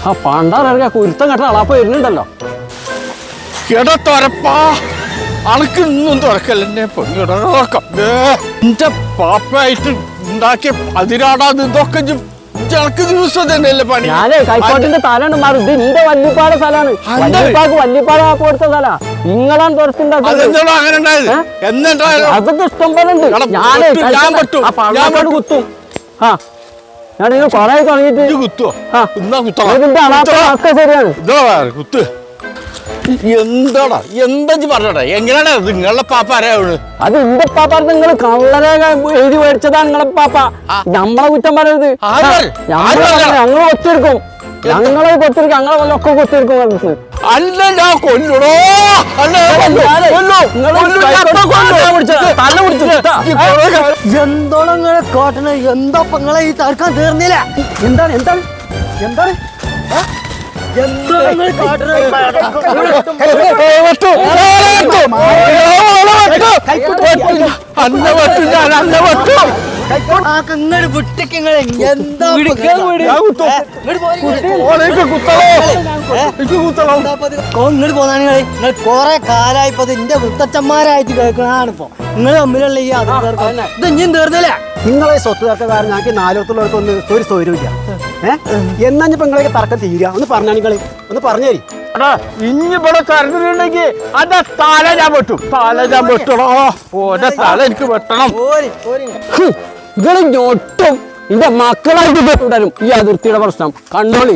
ആ പണ്ടാറ കുരുത്തം കെട്ട അളാപ്പ വരുന്നുണ്ടല്ലോ. കിടത്തോരപ്പാ അണക്ക് ഇന്നും തുറക്കല്ലേ എന്റെ പാപ്പായിട്ട് ഉണ്ടാക്കിയ അതിരാടാത് ഇതൊക്കെ ചണക്ക് ദിവസം തന്നെയല്ലേ പണി. ഞാനേ കൈക്കോട്ടിന്റെ തലാണ് മാറി. ഇത് നിന്റെ വല്യപ്പാടെ സ്ഥലമാണ്. വല്യപ്പാക്ക് വല്യപ്പാടെ കൊടുത്ത സ്ഥലാ. നിങ്ങളാണ് തുറച്ചുണ്ടാക്കുന്നത്. അങ്ങനെ ഉണ്ടായത് അതൊക്കെ ഇഷ്ടം പോലെ ഉണ്ട്. ഞാനേ പള്ളോട് കുത്തും. ആ ഞാൻ നിങ്ങൾ കൊറേ തുടങ്ങിയിട്ട് കുത്തുവോ? ഇതിന്റെ അളാപ്പൊക്കെ ശരിയാണ്. കുത്ത് എന്താടാ എന്താ പറഞ്ഞോട്ടെ എങ്ങനെയാണ് നിങ്ങളുടെ പാപ്പ അറിയാവുന്നത്? അത് എന്റെ പാപ്പ. നിങ്ങൾ കള്ളരെ എഴുതി മേടിച്ചതാ നിങ്ങളെ പാപ്പ. നമ്മളെ കുറ്റം പറയരുത്. ഞങ്ങൾ ഒത്തിരിക്കും. ഞങ്ങളെ കൊത്തിരിക്കും. ഞങ്ങളെ കൊല്ലൊക്കെ കൊത്തിരിക്കും. അല്ല ഞാൻ കൊല്ലണോ? എന്തോളം നിങ്ങളെ കോട്ടണ എന്താ നിങ്ങളെ ഈ തർക്കം തീർന്നില്ല? എന്താണ് എന്താണ് എന്താണ് കൊറേ കാലായിപ്പോ എന്റെ വൃത്തച്ഛന്മാരായിട്ട് കേൾക്കണാണ് ഇപ്പൊ നിങ്ങൾ തമ്മിലുള്ള ഈ ഇത് ഇനിയും തീർന്നില്ല. നിങ്ങളെ സ്വത്ത് തർക്കക്കാരൻ ഞങ്ങൾക്ക് നാലോടത്തുള്ളവർക്കൊന്നും ഒരു സൗകര്യമില്ല. എന്നാ ഇപ്പൊ നിങ്ങളൊക്കെ തർക്കം തീരുക ഒന്ന് പറഞ്ഞാ നിങ്ങൾ ഒന്ന് പറഞ്ഞേരി. ഇഞ്ഞിവിടെ കരുതുന്നുണ്ടെങ്കിൽ അന്റെ തല ഞാൻ വെട്ടും. തല എനിക്ക് വെട്ടണം. ഇങ്ങള് ഞൊട്ടും. എന്റെ മക്കളായിട്ട് തുടരും ഈ അതിർത്തിയുടെ പ്രശ്നം. കണ്ടോളി.